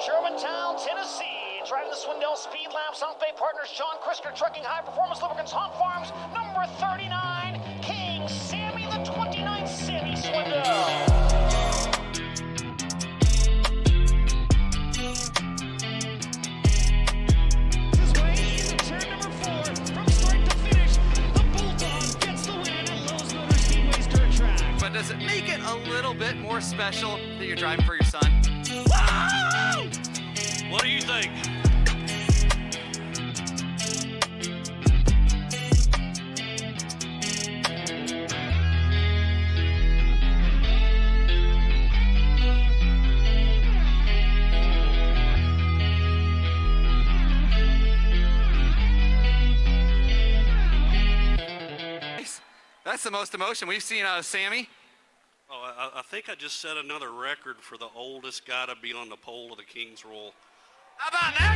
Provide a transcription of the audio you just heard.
Germantown, Tennessee. Driving the Swindell Speedlab, South Bay partners John Krisker Trucking, High Performance Lubricants, Hot Farms, number 39, King Sammy the 29th, Sammy Swindell. But does it make it a little bit more special that you're driving for your son? Woo! What do you think? That's the most emotion we've seen out of Sammy. Oh, I think I just set another record for the oldest guy to be on the pole of the King's Roll. How about that?